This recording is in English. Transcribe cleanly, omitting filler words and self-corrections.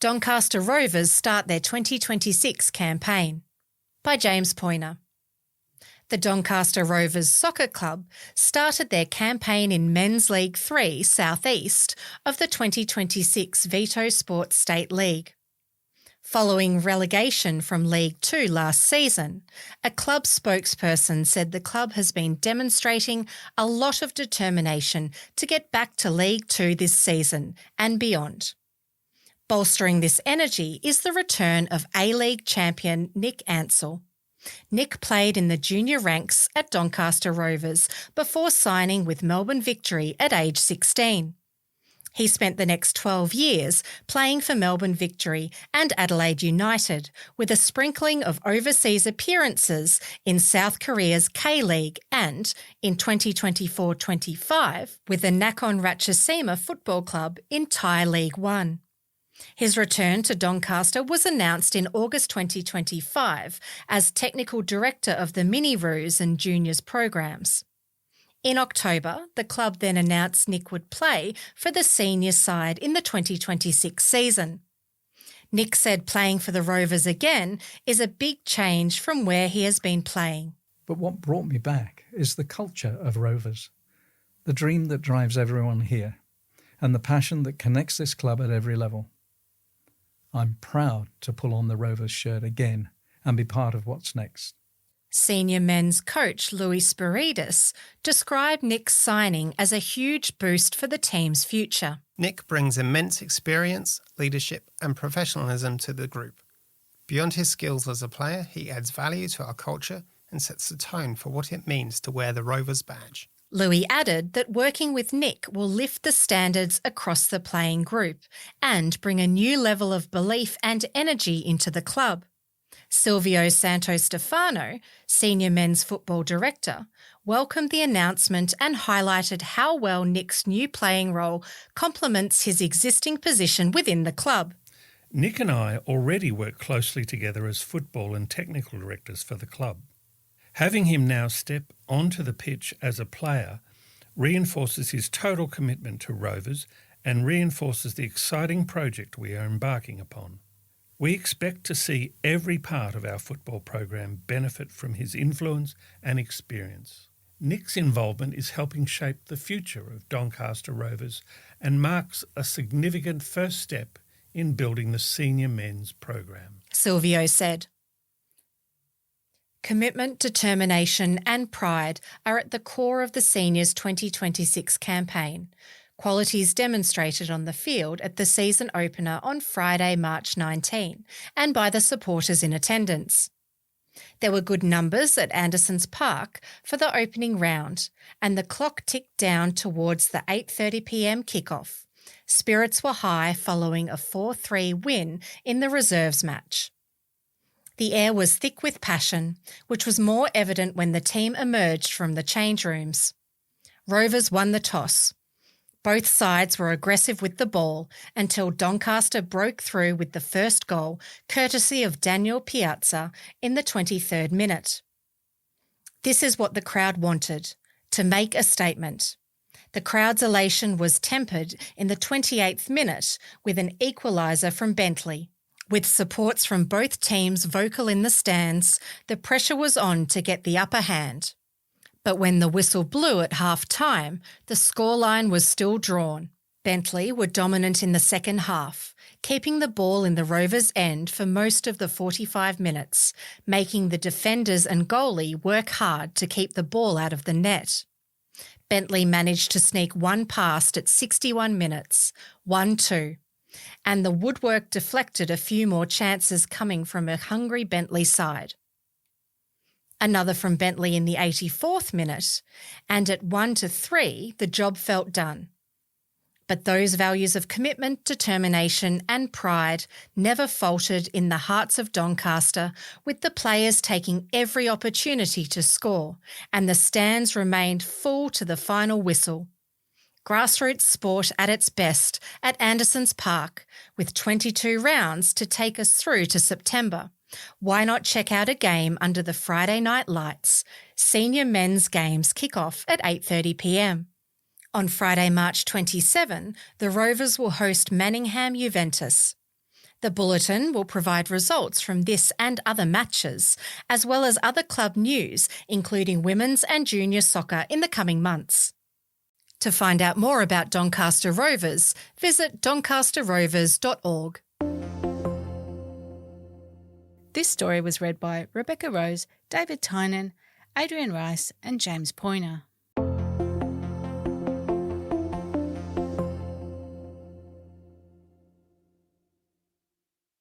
Doncaster Rovers start their 2026 campaign. By James Poyner. The Doncaster Rovers Soccer Club started their campaign in Men's League 3 South East of the 2026 Vito Sports State League. Following relegation from League 2 last season, a club spokesperson said the club has been demonstrating a lot of determination to get back to League 2 this season and beyond. Bolstering this energy is the return of A-League champion Nick Ansell. Nick played in the junior ranks at Doncaster Rovers before signing with Melbourne Victory at age 16. He spent the next 12 years playing for Melbourne Victory and Adelaide United, with a sprinkling of overseas appearances in South Korea's K-League and, in 2024-25, with the Nakhon Ratchasima Football Club in Thai League 1. His return to Doncaster was announced in August 2025 as Technical Director of the Mini Roos and Juniors programs. In October, the club then announced Nick would play for the senior side in the 2026 season. Nick said playing for the Rovers again is a big change from where he has been playing. But what brought me back is the culture of Rovers, the dream that drives everyone here, and the passion that connects this club at every level. I'm proud to pull on the Rovers shirt again and be part of what's next. Senior men's coach Louis Spiridis described Nick's signing as a huge boost for the team's future. Nick brings immense experience, leadership and professionalism to the group. Beyond his skills as a player, he adds value to our culture and sets the tone for what it means to wear the Rovers badge. Louis added that working with Nick will lift the standards across the playing group and bring a new level of belief and energy into the club. Silvio Santos Stefano, Senior Men's Football Director, welcomed the announcement and highlighted how well Nick's new playing role complements his existing position within the club. Nick and I already work closely together as football and technical directors for the club. Having him now step onto the pitch as a player reinforces his total commitment to Rovers and reinforces the exciting project we are embarking upon. We expect to see every part of our football program benefit from his influence and experience. Nick's involvement is helping shape the future of Doncaster Rovers and marks a significant first step in building the senior men's program. Silvio said. Commitment, determination and pride are at the core of the Seniors 2026 campaign, qualities demonstrated on the field at the season opener on Friday, March 19, and by the supporters in attendance. There were good numbers at Anderson's Park for the opening round, and the clock ticked down towards the 8:30 p.m. kickoff. Spirits were high following a 4-3 win in the reserves match. The air was thick with passion, which was more evident when the team emerged from the change rooms. Rovers won the toss. Both sides were aggressive with the ball until Doncaster broke through with the first goal, courtesy of Daniel Piazza in the 23rd minute. This is what the crowd wanted, to make a statement. The crowd's elation was tempered in the 28th minute with an equaliser from Bentley. With supports from both teams vocal in the stands, the pressure was on to get the upper hand. But when the whistle blew at half-time, the scoreline was still drawn. Bentley were dominant in the second half, keeping the ball in the Rovers' end for most of the 45 minutes, making the defenders and goalie work hard to keep the ball out of the net. Bentley managed to sneak one past at 61 minutes, 1-2. And the woodwork deflected a few more chances coming from a hungry Bentley side. Another from Bentley in the 84th minute, and at 1-3 the job felt done. But those values of commitment, determination and pride never faltered in the hearts of Doncaster, with the players taking every opportunity to score, and the stands remained full to the final whistle. Grassroots sport at its best at Anderson's Park, with 22 rounds to take us through to September. Why not check out a game under the Friday night lights? Senior men's games kick off at 8:30 p.m. On Friday, March 27, the Rovers will host Manningham Juventus. The Bulletin will provide results from this and other matches, as well as other club news, including women's and junior soccer in the coming months. To find out more about Doncaster Rovers, visit doncasterrovers.org. This story was read by Rebecca Rose, David Tynan, Adrian Rice and James Poyner.